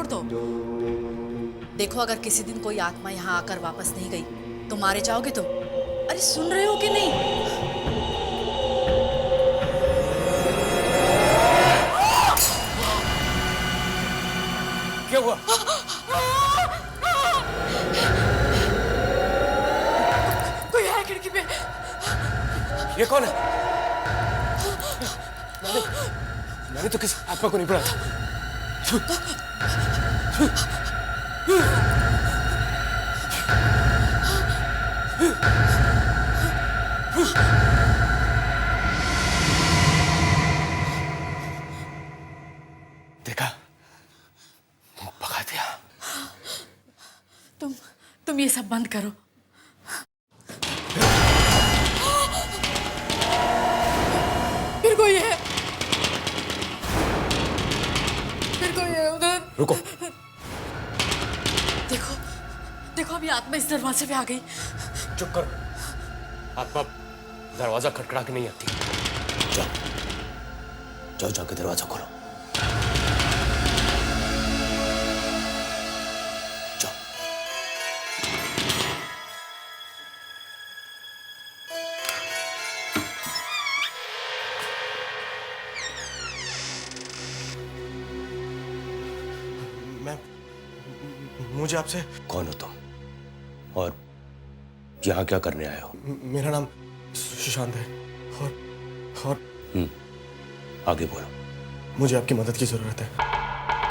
छोड़ दो। देखो, अगर किसी दिन कोई आत्मा यहाँ आकर वापस नहीं गई तो मारे जाओगे तुम। अरे सुन रहे हो कि नहीं? क्या हुआ? कोई है खिड़की पे। ये कौन है? मैंने तो किसी आत्मा को नहीं पढ़ा था। देखा, भगा दिया। तुम ये सब बंद करो। फिर कोई है, उधर। रुको। देखो देखो, अभी आत्मा इस दरवाजे पे आ गई। चुप करो। आत्मा दरवाजा खटखटा के नहीं आती। जाओ जाओ, जाके दरवाजा खोलो। जाओ। मुझे आपसे। कौन हो तुम और यहाँ क्या करने आए हो? मेरा नाम सुशांत है और आगे बोलो। मुझे आपकी मदद की जरूरत है।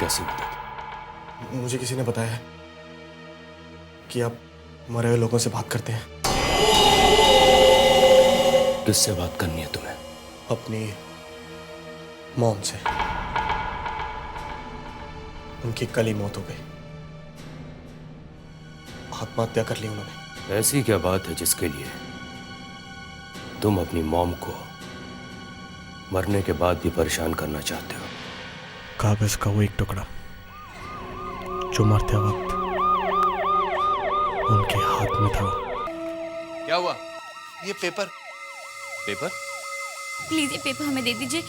कैसी मदद? मुझे किसी ने बताया है कि आप मरे हुए लोगों से बात करते हैं। किससे बात करनी है तुम्हें? अपनी मॉम से। उनकी कल ही मौत हो गई। आत्महत्या कर ली उन्होंने। ऐसी क्या बात है जिसके लिए तुम अपनी मॉम को मरने के बाद भी परेशान करना चाहते हो? कागज का वो एक टुकड़ा जो मरते वक्त उनके हाथ में था। क्या हुआ? ये पेपर। प्लीज ये पेपर हमें दे दीजिए।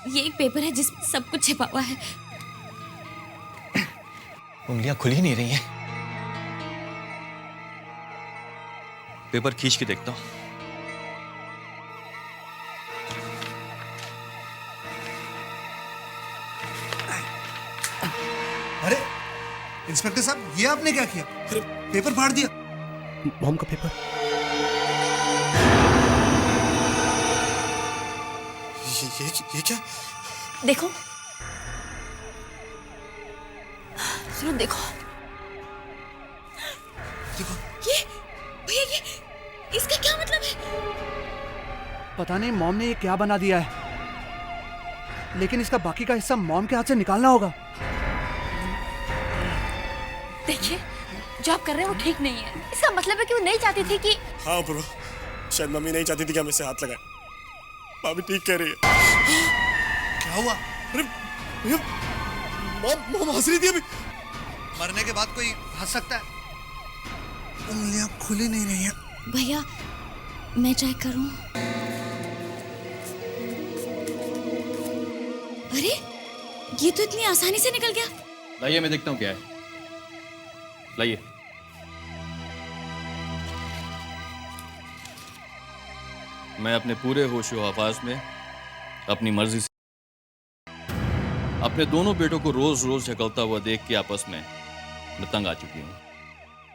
ये एक पेपर है जिसमें सब कुछ छिपा हुआ है। उंगलियां खुल ही नहीं रही हैं। पेपर खींच के देखता हूं। अरे इंस्पेक्टर साहब, ये आपने क्या किया? अरे पेपर फाड़ दिया। मॉम का पेपर। ये क्या? देखो, सुनो, देखो ये भैया, ये इसका क्या मतलब है? पता नहीं मॉम ने ये क्या बना दिया है, लेकिन इसका बाकी का हिस्सा मॉम के हाथ से निकालना होगा। देखिए, जो आप कर रहे हैं वो ठीक नहीं है। इसका मतलब है कि वो नहीं चाहती थी कि। हाँ ब्रो, शायद मम्मी नहीं चाहती थी कि हम इससे हाथ लगाएं। भाभी ठीक कह रही है। क्या हुआ? अरे भैया, मॉम हंस रही थी अभी। मरने के बाद कोई हंस सकता है? उंगलियां खुली नहीं रही हैं। भैया, मैं चेक करूं? अरे, ये तो इतनी आसानी से निकल गया। लाइए, मैं देखता हूँ क्या है। लाइए। मैं अपने पूरे होशो हवास में अपनी मर्जी से अपने दोनों बेटों को रोज रोज झगड़ता हुआ देख के आपस में मैं तंग आ चुकी हूँ।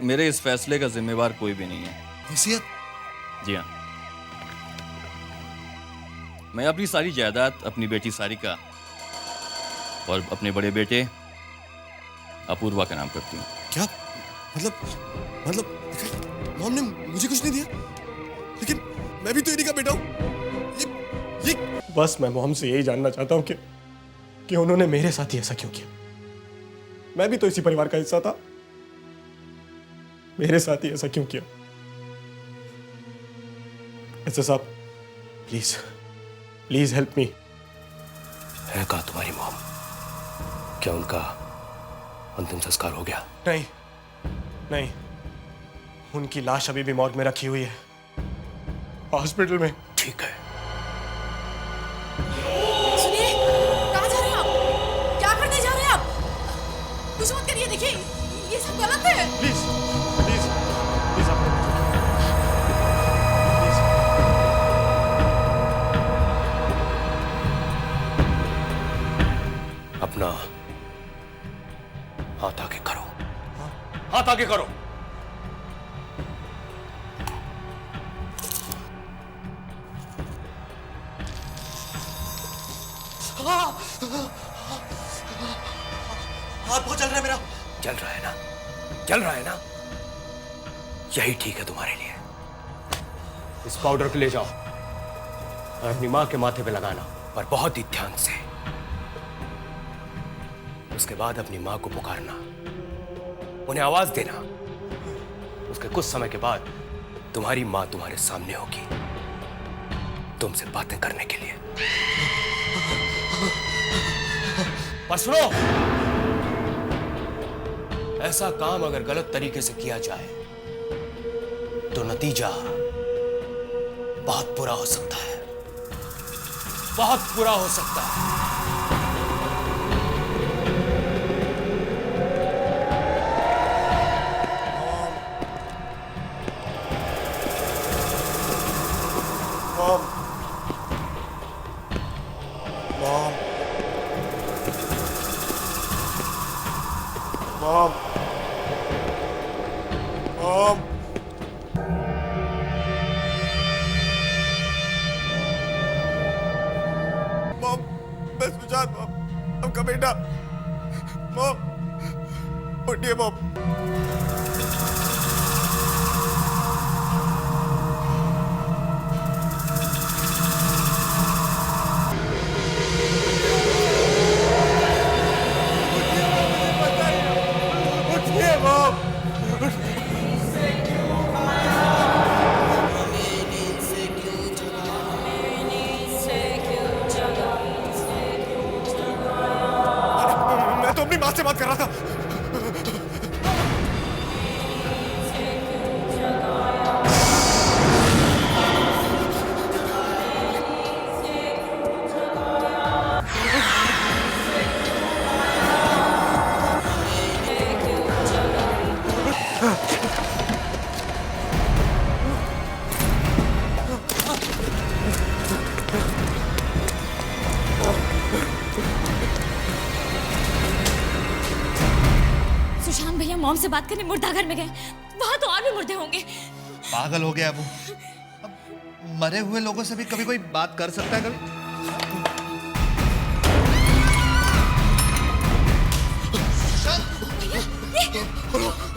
मेरे इस फैसले का जिम्मेवार कोई भी नहीं है। वसीयत? जी हाँ, मैं अपनी सारी जायदाद अपनी बेटी सारिका और अपने बड़े बेटे अपूर्वा का नाम करती हूँ। क्या मतलब मॉम ने मुझे कुछ नहीं दिया, लेकिन मैं भी तो इन्हीं का बेटा हूँ। ये बस मैं मॉम से यही जानना चाहता हूँ कि उन्होंने मेरे साथ ही ऐसा क्यों किया। मैं भी तो इसी परिवार का हिस्सा था, मेरे साथ ही ऐसा क्यों किया? ऐसा साहब, प्लीज प्लीज हेल्प मी। है कहाँ तुम्हारी मॉम? क्या उनका अंतिम संस्कार हो गया? नहीं नहीं, उनकी लाश अभी भी मॉर्ग में रखी हुई है, हॉस्पिटल में। ठीक है। सुनिए, कहाँ जा रहे हैं आप? क्या करने जा रहे हैं आप? सब गलत है। प्लीज प्लीज प्लीज आप प्लीज। अपना हाथ आगे करो, हाथ आगे करो। हाथ बहुत चल रहा है मेरा। चल रहा है ना, चल रहा है ना, यही ठीक है तुम्हारे लिए। इस पाउडर को ले जाओ और अपनी मां के माथे पे लगाना, पर बहुत ही ध्यान से। उसके बाद अपनी मां को पुकारना, उन्हें आवाज देना। उसके कुछ समय के बाद तुम्हारी मां तुम्हारे सामने होगी, तुमसे बातें करने के लिए। पर सुनो, ऐसा काम अगर गलत तरीके से किया जाए तो नतीजा बहुत बुरा हो सकता है, बहुत बुरा हो सकता है। मॉम, मॉम, मॉम, मैं सुजात, मॉम, आपका बेटा। मॉम, उठिए मॉम। उठिए मॉम। मैं तो अपनी माँ से बात कर रहा था। सुशांत भैया मॉम से बात करने मुर्दाघर में गए, वहां तो और भी मुर्दे होंगे। पागल हो गया वो। अब मरे हुए लोगों से भी कभी कोई बात कर सकता है कभी?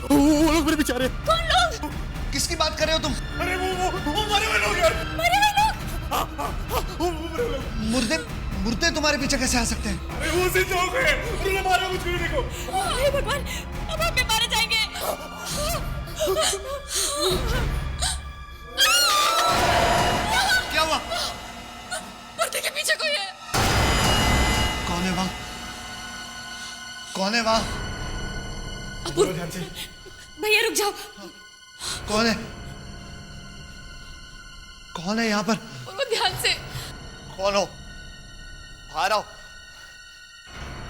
वो लोग मेरे बेचारे। कौन लोग? किसकी बात कर रहे हो तुम? अरे वो मरे हुए लोग यार। मरे हुए लोग? मुर्दे मुर्दे तुम्हारे पीछे कैसे आ सकते हैं? अरे वो जिंदा हो गए, उन्होंने मारा मुझको। देखो, हे भगवान, अब हम भी मारे जाएंगे। क्या हुआ? मुर्दे के पीछे कोई है। कौन है वहां? कौन है वहां? बोलो ध्यान से। भैया रुक जाओ। कौन है? कौन है यहाँ पर? बोलो ध्यान से। कौन हो? बाहर आओ।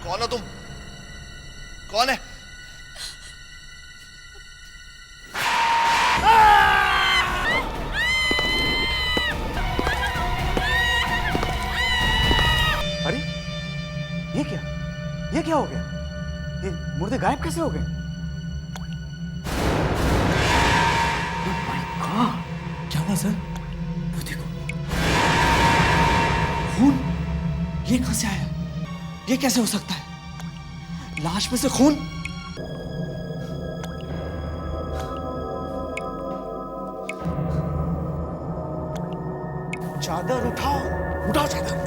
कौन हो तुम? कौन है? अरे ये क्या हो गया? ये मुर्दे गायब कैसे हो गए? क्या हुआ सर? वो देखो, खून। ये कहां से आया? ये कैसे हो सकता है? लाश में से खून? चादर उठाओ, उठाओ चादर।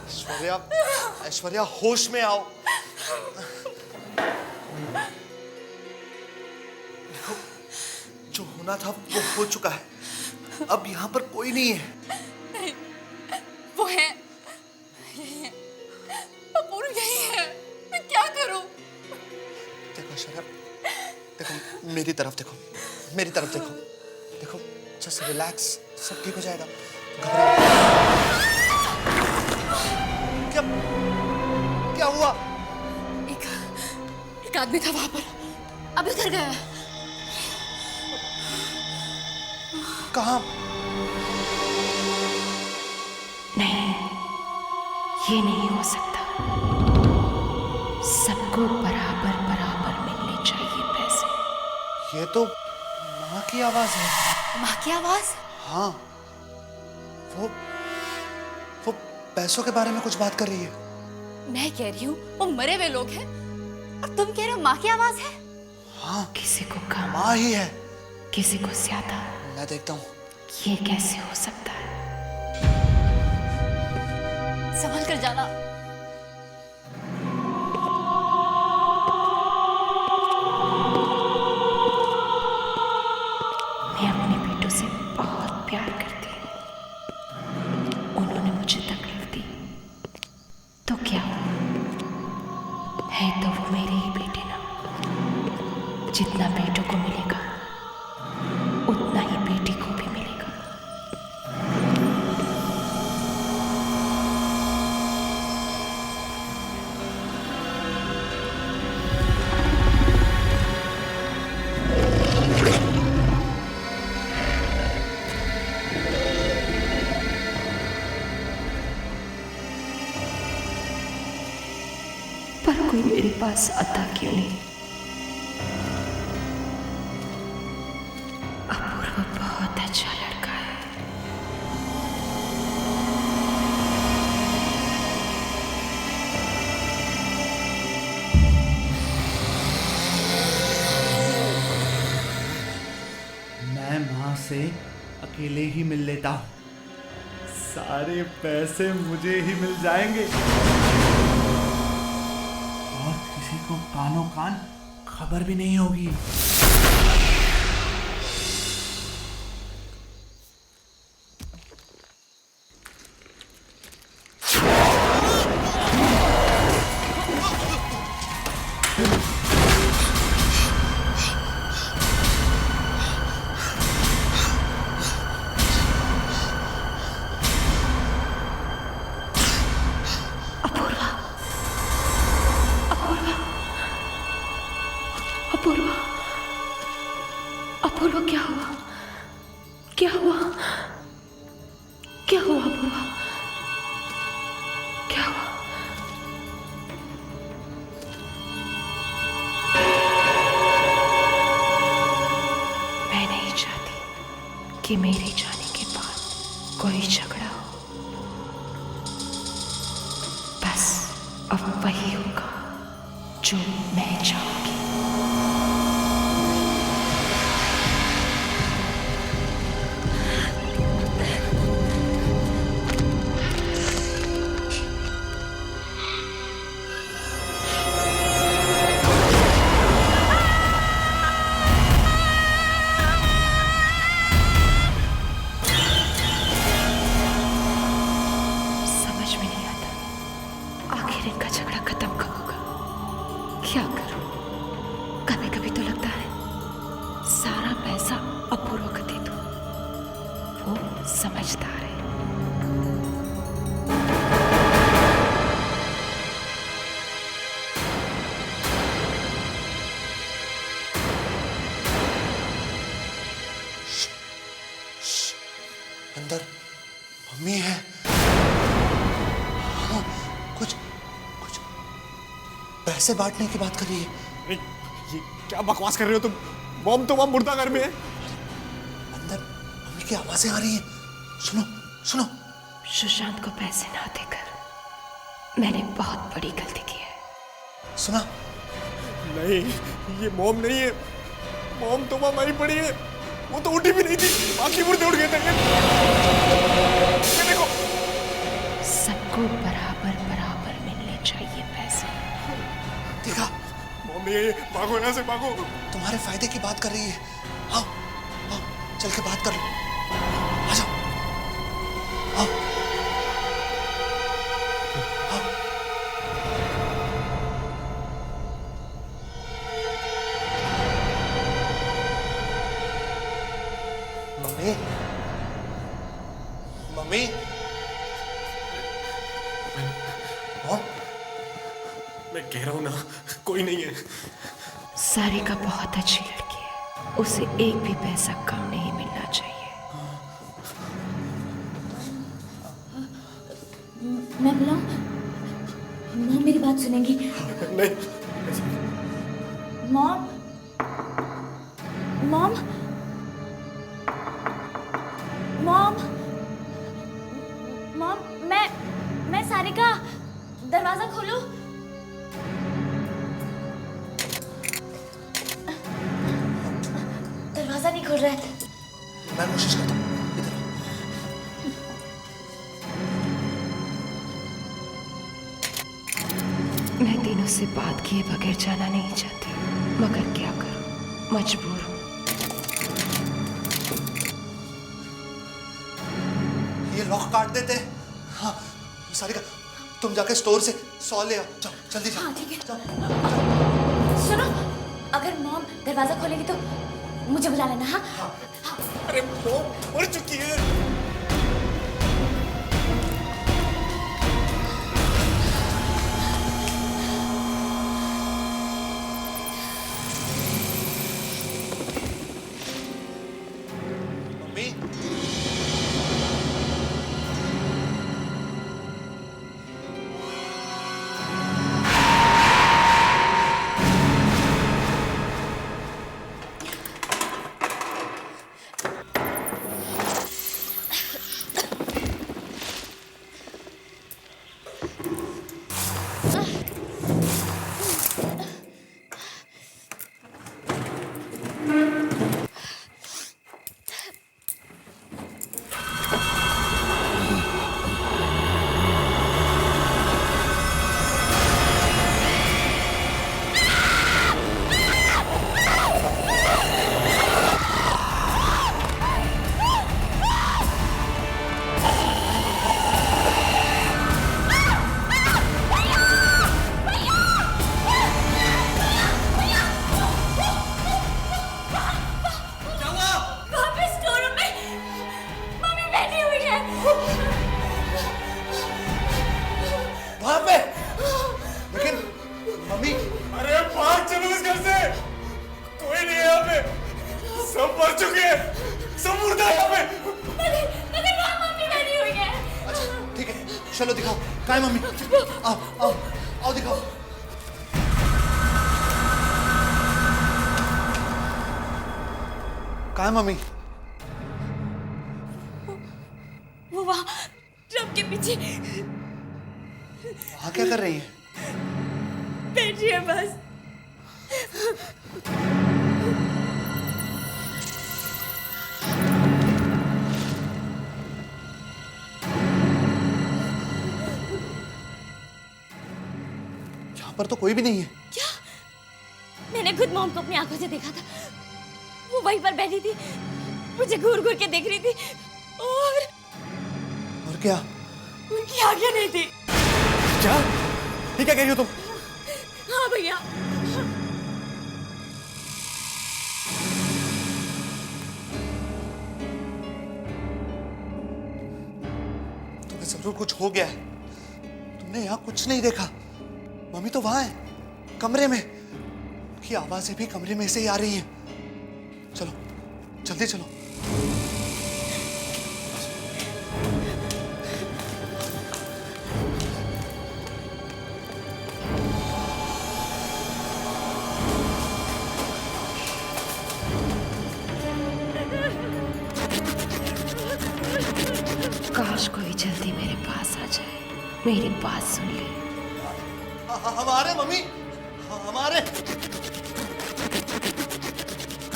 ऐश्वर्या, ऐश्वर्या होश में आओ। देखो, जो होना था वो हो चुका है। अब यहाँ पर कोई नहीं है। नहीं, वो है, शराब, देखो मेरी तरफ देखो, मेरी तरफ देखो, देखो जस्ट रिलैक्स, सब ठीक हो जाएगा, घबराओ। क्या क्या हुआ? एक आदमी था वहां पर, अब उधर गया है। कहाँ? नहीं, ये नहीं हो सकता। सबको बराबर बराबर मिलने चाहिए पैसे। ये तो माँ की आवाज है। माँ की आवाज? हाँ, वो पैसों के बारे में कुछ बात कर रही है। मैं कह रही हूँ वो मरे हुए लोग हैं और तुम कह रहे हो माँ की आवाज है। हाँ, किसी को कम, माँ ही है। किसी को ज्यादा। मैं देखता हूँ। ये कैसे हो सकता है? संभल कर जाना। मैं अपने बेटों से बहुत प्यार करती हूँ। उन्होंने मुझे तकलीफ दी तो क्या हुआ? है तो वो मेरे ही बेटे ना। जितना बेटों को मिलेगा उतना ही बेटी को भी मिलेगा। पर कोई मेरे पास आता क्यों नहीं? अपूर्व बहुत अच्छा लड़का है। मैं माँ से अकेले ही मिल लेता हूँ, सारे पैसे मुझे ही मिल जाएंगे और किसी को कानों कान खबर भी नहीं होगी। अपूर्व, अपूर्व क्या हुआ? क्या हुआ? क्या हुआ अपूर्व? क्या हुआ? मैं नहीं चाहती कि मेरे जाने के बाद कोई झगड़ा हो। बस अब वही होगा जो मैं चाहूंगी। समझ में नहीं आता आखिर इनका झगड़ा खत्म कब होगा। क्या करूं? कभी कभी तो लगता है सारा पैसा अपूर्व को दे दूं। वो समझदार है। अंदर मम्मी है। हाँ, कुछ कुछ पैसे बांटने की बात कर रही है। अरे ये क्या बकवास कर रहे हो तुम? मॉम तो वहां मुर्दा घर में है। अंदर मम्मी की आवाजें आ रही हैं। सुनो सुनो। सुशांत को पैसे ना देकर मैंने बहुत बड़ी गलती की है। सुना? नहीं, ये मॉम नहीं है। मॉम तो वहां मरी पड़ी है। वो तो उठी भी नहीं थी, बाकी मुर्दे उठ गए थे। ये देखो। सबको बराबर बराबर मिलने चाहिए पैसे। देखा? मॉम नहीं है ये। भागो यहाँ से, भागो। तुम्हारे फायदे की बात कर रही है। आओ आओ चल के बात कर लो। आ जाओ। आओ आओ। मम्मी, मम्मी, मैं कह रहा हूं ना, कोई नहीं है। सारिका बहुत अच्छी लड़की है, उसे एक भी पैसा कम नहीं मिलना चाहिए। मैं बुलाऊं? मॉम मेरी बात सुनेंगी? नहीं। मॉम, मॉम, मॉम, मॉम, मैं सारिका, दरवाजा खोलो। दरवाजा नहीं खुल रहा है। मैं कोशिश करता हूँ, इधर। मैं दिनों से बात किए बगैर जाना नहीं चाहती, मगर क्या करूं, मजबूर हूं। ये लॉक काट देते हैं। हाँ, सारिका, तुम जाके स्टोर से 100 ले आओ। जाओ, जल्दी जाओ। हाँ, ठीक है। जाओ। सुनो, अगर मॉम दरवाजा खोलेगी तो मुझे बुला लेना। हाँ, हाँ। अरे मॉम मर चुकी है। मम्मी, वहाँ पे स्टोर रूम में मम्मी बैठी हुई है। वहां पे। लेकिन मम्मी, अरे भाग चलो इस घर से, कोई नहीं है यहाँ पे, सब मर चुके हैं, सब मुर्दा है यहाँ पे। मगर वहाँ मम्मी बैठी हुई है। अच्छा ठीक है, चलो दिखाओ कहाँ है मम्मी। आओ आओ आओ दिखाओ। कहाँ है मम्मी? वो वहाँ ट्रक के पीछे वहाँ क्या कर रही है? बैठी है बस। यहाँ पर तो कोई भी नहीं है। क्या? मैंने खुद मॉम को अपनी आंखों से देखा था, वो वहीं पर बैठी थी, मुझे घूर घूर के देख रही थी और क्या? उनकी आंखें नहीं थी। क्या? ये क्या कह रही हो तुम? हाँ भैया। तुम्हें जरूर कुछ हो गया है, तुमने यहाँ कुछ नहीं देखा। मम्मी तो वहां है, कमरे में। उनकी आवाजें भी कमरे में से ही आ रही हैं। चलो जल्दी चलो। काश कोई जल्दी मेरे पास आ जाए, मेरी बात सुन ले। हमारे मम्मी, हमारे।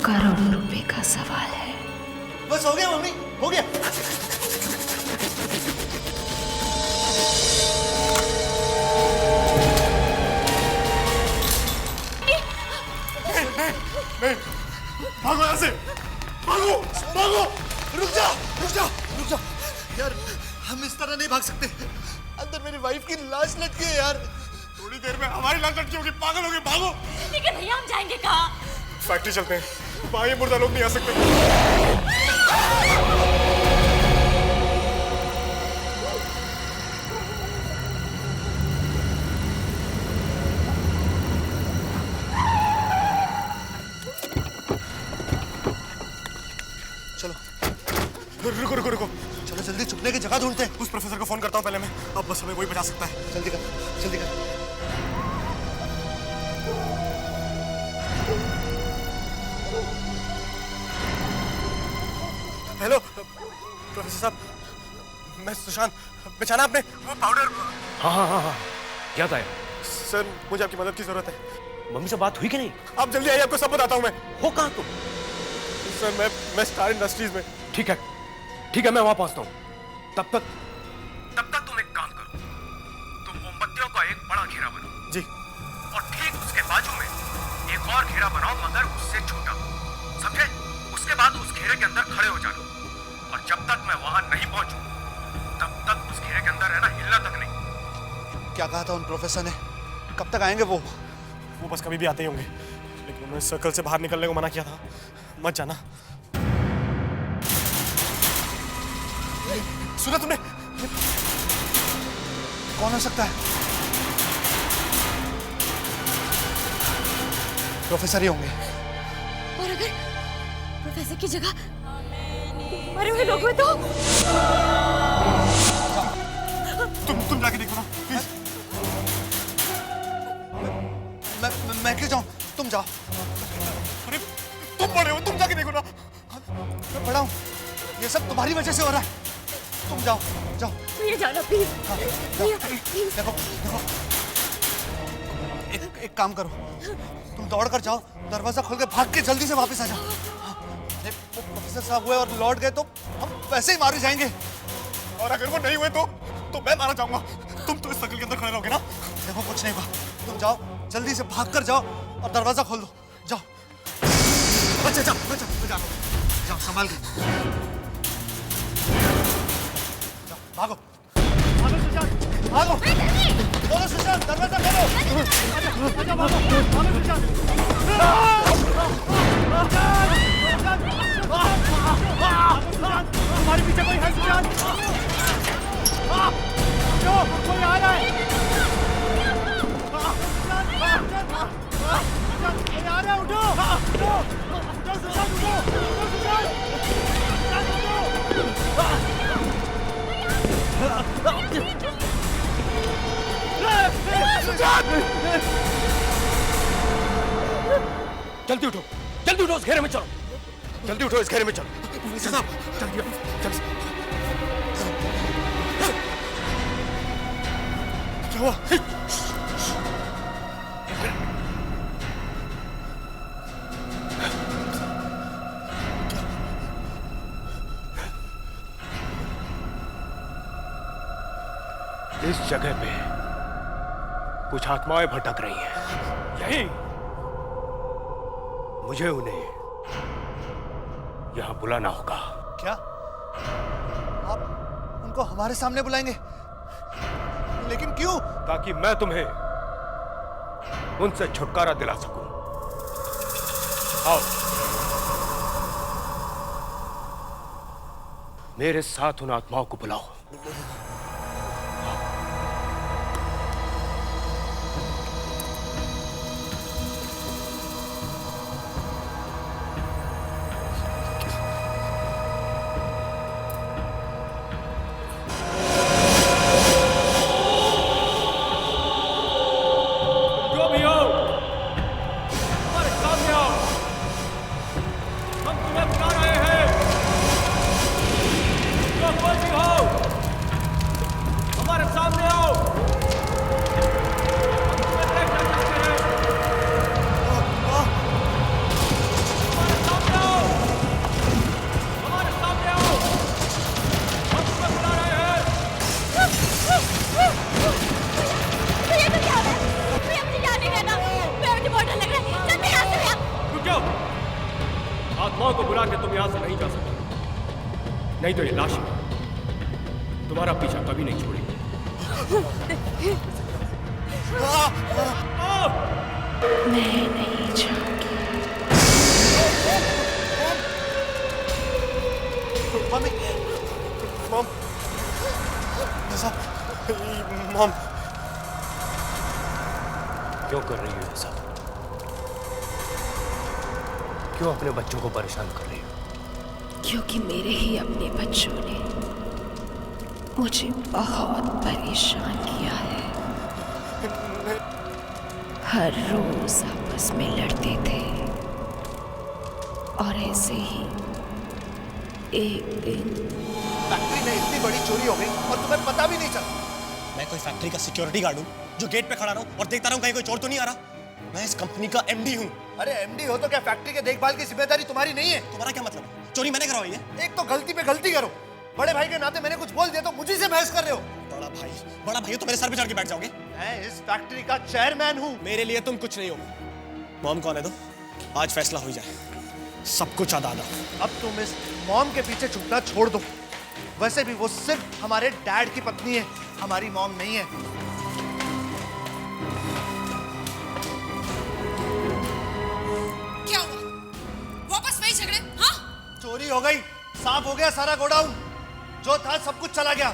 करोड़ों रुपए का सवाल है। बस हो गया मम्मी, हो गया। नहीं, भागो यहाँ से, भागो, भागो। रुक जा, रुक जा, रुक जा। यार हम इस तरह नहीं भाग सकते, अंदर मेरी वाइफ की लाश लटकी है यार। थोड़ी देर में हमारी लाश लटकी होगी, पागल होगी, भागो। लेकिन भैया हम जाएंगे कहाँ? फैक्ट्री चलते हैं, वहाँ ये मुर्दा लोग नहीं आ सकते। चलो रुको रुको रुको, चलो जल्दी छुपने की जगह ढूंढते हैं। उस प्रोफेसर को फोन करता हूँ पहले मैं, अब बस हमें वही बचा सकता है। जल्दी कर, जल्दी कर। हेलो प्रोफेसर साहब, मैं सुशांत। बेचाना आपने वो पाउडर? हाँ हाँ हाँ हाँ, क्या था? सर मुझे आपकी मदद की जरूरत है। मम्मी से बात हुई कि नहीं? आप जल्दी आइए, आपको सब बताता हूँ मैं। हो कहाँ तुम? सर मैं स्टार इंडस्ट्रीज में। ठीक है, मैं वहां पहुंचता हूँ। तब तक तुम एक काम करो, तुम मोमबत्तियों का एक बड़ा घेरा बनाओ जी, और ठीक उसके बाजू में एक और घेरा बनाओ, मगर उससे छोटा, समझे? उसके बाद उस घेरे के अंदर खड़े हो जाना, और जब तक मैं वहां नहीं पहुंचूं तब तक उस घेरे के अंदर रहना, हिलना तक नहीं। क्या कहा था उन प्रोफेसर ने? कब तक आएंगे वो? वो बस कभी भी आते ही होंगे, लेकिन उन्होंने सर्कल से बाहर निकलने को मना किया था। मत जाना। सुना तुमने? कौन हो सकता है? प्रोफेसर ही होंगे। और अगर प्रोफेसर की जगह मरे हुए लोग हुए तो? तुम जाके देखो ना प्लीज। मैं क्यों जाऊं? तुम जाओ। अरे तुम बड़े हो, तुम जाके देखो ना। मैं बड़ा हूं, ये सब तुम्हारी वजह से हो रहा है। तुम जाओ जाओ। भैया जाना प्लीज। भैया प्लीज। देखो एक काम करो, तुम दौड़ कर जाओ, दरवाजा खोल के भाग के जल्दी से वापस आ जाओ। वो प्रोफेसर साहब हुए और लौट गए तो हम वैसे ही मारे जाएंगे। और अगर वो नहीं हुए तो मैं मारा जाऊंगा। तुम तो इस सर्कल के अंदर खड़े रहोगे ना? देखो कुछ नहीं हुआ, तुम जाओ, जल्दी से भाग कर जाओ और दरवाजा खोल दो। जाओ। अच्छा जाओ, संभाल के भागो, भागो सुशांत, भागो। बोलो सुशांत, दरवाजा खोलो। भागो सुशांत। हमारे पीछे कोई है सुशांत? कोई आ रहा है। कोई आ रहा है, उठो, उठो सुशांत, उठो सुशांत। जल्दी उठो, उस घेरे में चलो। जल्दी उठो, इस घेरे में चलो। जल्दी। क्या हुआ? इस जगह पे कुछ आत्माएं भटक रही हैं। यही मुझे उन्हें यहां बुलाना होगा। क्या आप उनको हमारे सामने बुलाएंगे? लेकिन क्यों? ताकि मैं तुम्हें उनसे छुटकारा दिला सकूं। आओ, मेरे साथ उन आत्माओं को बुलाओ। आत्माओं को बुला के तुम यहां से नहीं जा सकते, नहीं तो ये लाशें तुम्हारा पीछा कभी नहीं छोड़ेगी। मैं नहीं जाऊंगी। मॉम, क्यों कर रही हो ये सब? क्यों अपने बच्चों को परेशान कर रही हो? क्योंकि मेरे ही अपने बच्चों ने मुझे बहुत परेशान किया है। हर रोज आपस में लड़ते थे और ऐसे ही एक दिन फैक्ट्री में इतनी बड़ी चोरी हो गई और तुम्हें पता भी नहीं चला। मैं कोई फैक्ट्री का सिक्योरिटी गार्ड हूँ जो गेट पे खड़ा रहूं और देखता रहूं कहीं कोई चोर तो नहीं आ रहा। मैं इस कंपनी का एमडी हूँ। अरे एमडी हो तो क्या फैक्ट्री के देखभाल की जिम्मेदारी तुम्हारी नहीं है? तुम्हारा क्या मतलब है? चोरी मैंने करवाई है? एक तो गलती पे गलती करो, बड़े भाई के नाते मैंने कुछ बोल दिया तो मुझे से बहस कर रहे हो। बड़ा भाई हो तो मेरे सर पे चढ़ के बैठ जाओगे? मैं इस फैक्ट्री का चेयरमैन हूँ। मेरे लिए तुम कुछ नहीं हो। मॉम कौन है तो आज फैसला हो जाए, सब कुछ दादा। अब तुम इस मॉम के पीछे छुपना छोड़ दो। वैसे भी वो सिर्फ हमारे डैड की पत्नी है, हमारी मॉम नहीं है। क्या हुआ? वापस वही झगड़े? हाँ? चोरी हो गई, साफ हो गया सारा गोडाउन। जो था सब कुछ चला गया।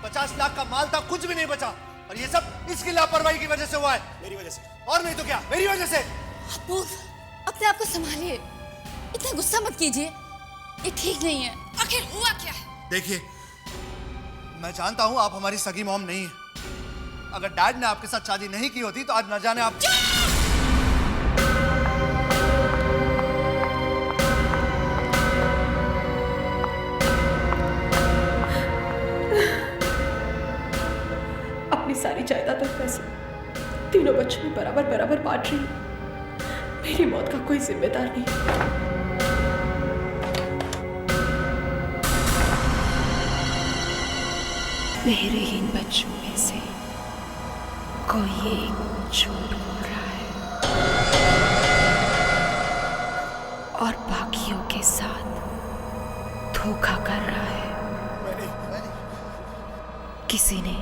50 लाख का माल था, कुछ भी नहीं बचा। और ये सब इसकी लापरवाही की वजह से हुआ है। मेरी वजह से? और नहीं तो क्या, मेरी वजह से। अपूर्व, अपने आप को संभालिए, इतना गुस्सा मत कीजिए, ये ठीक नहीं है। आखिर हुआ क्या है? देखिए, मैं जानता हूं आप हमारी सगी मॉम नहीं है। अगर डैड ने आपके साथ शादी नहीं की होती तो आज न जाने आप। अपनी सारी जायदाद और पैसे तीनों बच्चों में बराबर बराबर बांट रही हूँ। मेरी मौत का कोई जिम्मेदार नहीं। मेरे इन बच्चों में से कोई एक झूठ बोल रहा है और बाकियों के साथ धोखा कर रहा है। किसी ने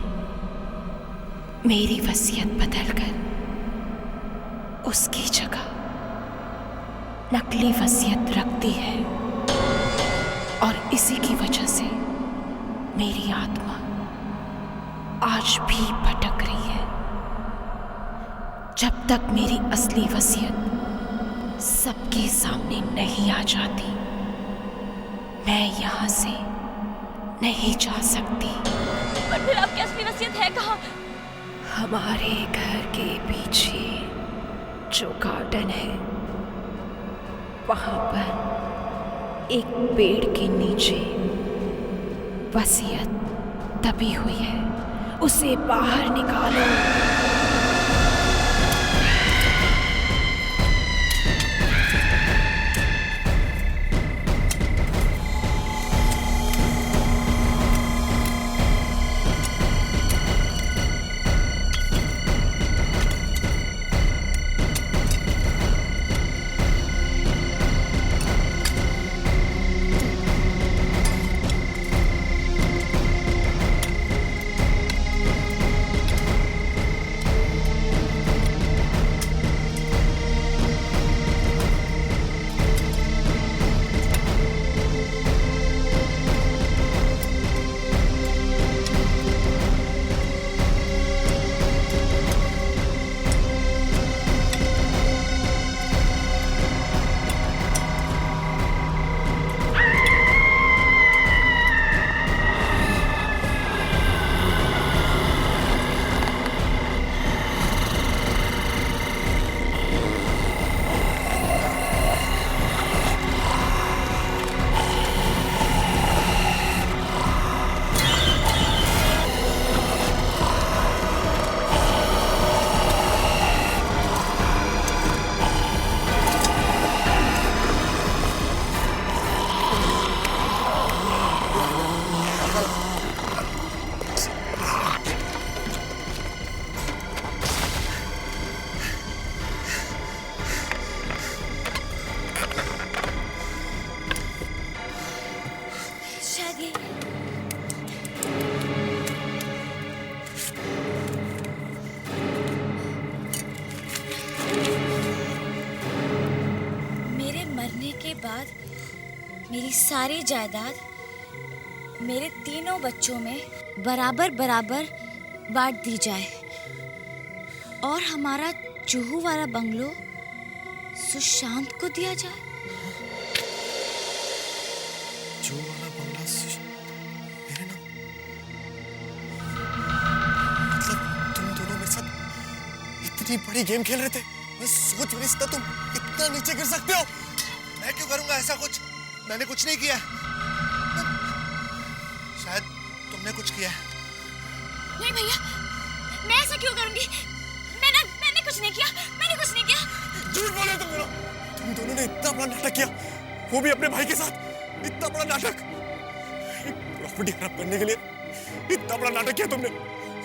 मेरी वसीयत बदलकर उसकी जगह नकली वसीयत रख दी है और इसी की वजह से मेरी आत्मा आज भी भटक रही है। जब तक मेरी असली वसीयत सबके सामने नहीं आ जाती, मैं यहाँ से नहीं जा सकती। पर फिर आपकी असली वसीयत है कहाँ? हमारे घर के पीछे जो गार्डन है, वहां पर एक पेड़ के नीचे वसीयत दबी हुई है, उसे बाहर निकालो। मेरी सारी जायदाद मेरे तीनों बच्चों में बराबर बराबर बांट दी जाए और हमारा जुहू वाला बंगलो सुशांत को दिया जाए। जो वाला बंगला मेरे नाम, मतलब तुम दोनों मेरे साथ इतनी बड़ी गेम खेल रहे थे, मैं सोच भी नहीं सकता तुम इतना नीचे गिर सकते हो। मैं क्यों करूंगा ऐसा कुछ? मैंने कुछ नहीं किया। शायद तुमने कुछ किया है। नहीं भैया, मैं ऐसा क्यों करूंगी? मैंने कुछ नहीं किया, मैंने कुछ नहीं किया। झूठ बोले तुम दोनों। तुम दोनों ने इतना बड़ा नाटक किया, वो भी अपने भाई के साथ। इतना बड़ा नाटक, प्रॉपर्टी खराब करने के लिए इतना बड़ा नाटक किया तुमने,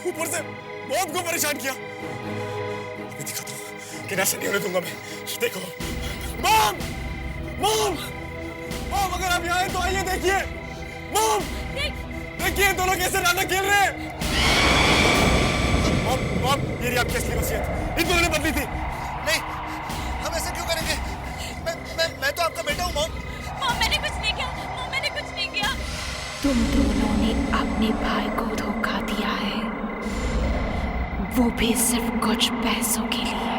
ऊपर से मॉम को परेशान किया। अभी दिखाता हूँ कि ऐसा नहीं होने दूंगा मैं। देखो मॉम, मॉम, मॉम, अगर आप यहाँ आए तो आइए, देखिए मॉम, देखिए दोनों कैसे नाटक खेल रहे हैं। मॉम, मॉम, ये रही आपकी असली वसीयत, इन दोनों ने बदली थी। नहीं, हम ऐसा क्यों करेंगे? मैं तो आपका बेटा हूँ मॉम। मॉम, मैंने कुछ नहीं किया, मॉम, मैंने कुछ नहीं किया। तुम दोनों ने अपने भाई को धोखा दिया है, वो भी सिर्फ कुछ पैसों के लिए।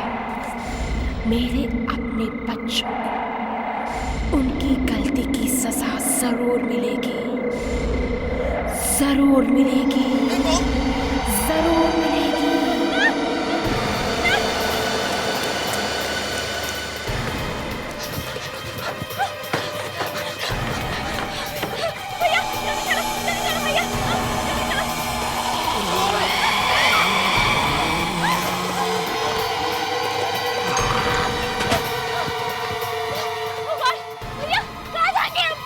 मेरे अपने बच्चों को उनकी गलती की सजा जरूर मिलेगी, जरूर मिलेगी, जरूर मिलेगी। भैया, जल्दी चलो भैया, जल्दी चलो। भैया, कहाँ जाएंगे हम?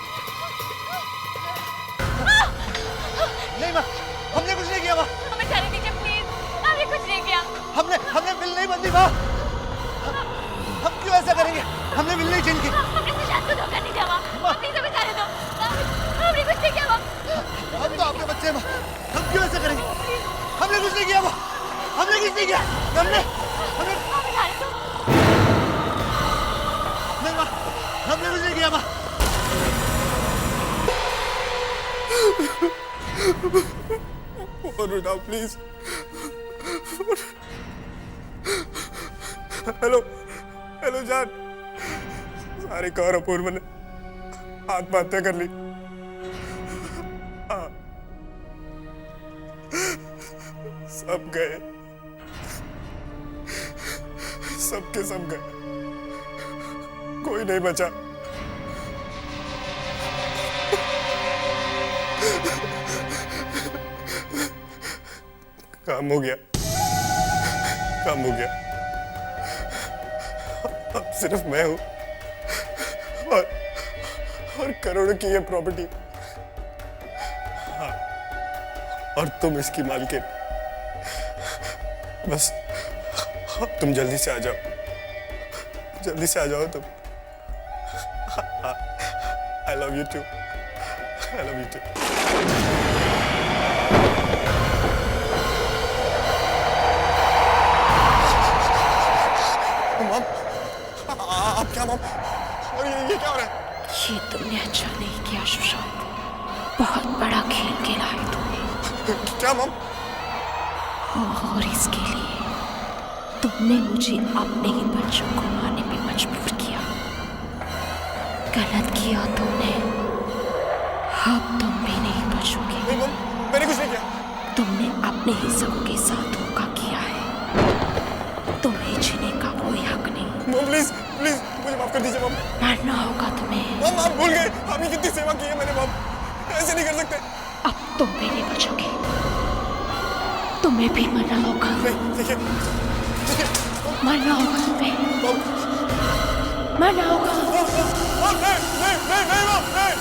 नहीं माँ, हमने कुछ नहीं किया माँ। हमें जाने दीजिए प्लीज, हमने कुछ नहीं किया। हमने बिल नहीं बंदी माँ। हम क्यों ऐसा करेंगे? हमने बिल नहीं चेंज की। हमने सुशांत को धोखा नहीं दिया माँ, प्लीज हमें जाने दो। हमने कुछ नहीं किया माँ। हम तो आपके बच्चे हैं माँ, हम क्यों ऐसा करेंगे? हमने कुछ नहीं किया माँ, हमने कुछ नहीं किया। हमने हमें जाने दो। नहीं माँ, हमने कुछ नहीं किया माँ। और उठाओ प्लीज। हेलो, हेलो जान। सारे कौर अपूर्व ने आत्महत्या कर ली। हाँ, सब गए, सबके सब गए, कोई नहीं बचा। काम हो गया, काम हो गया। अब सिर्फ मैं हूं और करोड़ों की ये प्रॉपर्टी। हाँ, और तुम इसकी मालकिन। बस तुम जल्दी से आ जाओ, जल्दी से आ जाओ तुम। I love you too, I love you too. Mom, आप क्या मॉम? और ये क्या हो रहा है? ये तुमने अच्छा नहीं किया सुशांत, बहुत बड़ा खेल खेला है तुमने। क्या मॉम? और इसके लिए तुमने मुझे अपने ही बच्चों को मारने पे मजबूर किया। गलत किया तुमने, अब तुम भी नहीं बचोगे। नहीं मॉम, मैंने कुछ नहीं किया। तुमने अपने ही सबों के साथ धोखा किया है, तुम्हें जीने का कोई हक नहीं। मॉम प्लीज, प्लीज मुझे माफ कर दीजिए मॉम। मरना होगा तुम्हें। मॉम आप भूल गए, आपने कितनी सेवा की है मैंने मॉम, ऐसे नहीं कर सकते। अब तुम भी नहीं बचोगे, तुम्हें भी मरना होगा। नहीं, देखिए, मरना होगा तुम्हें, मरना होगा। नहीं, मॉम, नहीं।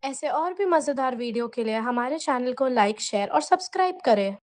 ऐसे और भी मज़ेदार वीडियो के लिए हमारे चैनल को लाइक, शेयर और सब्सक्राइब करें।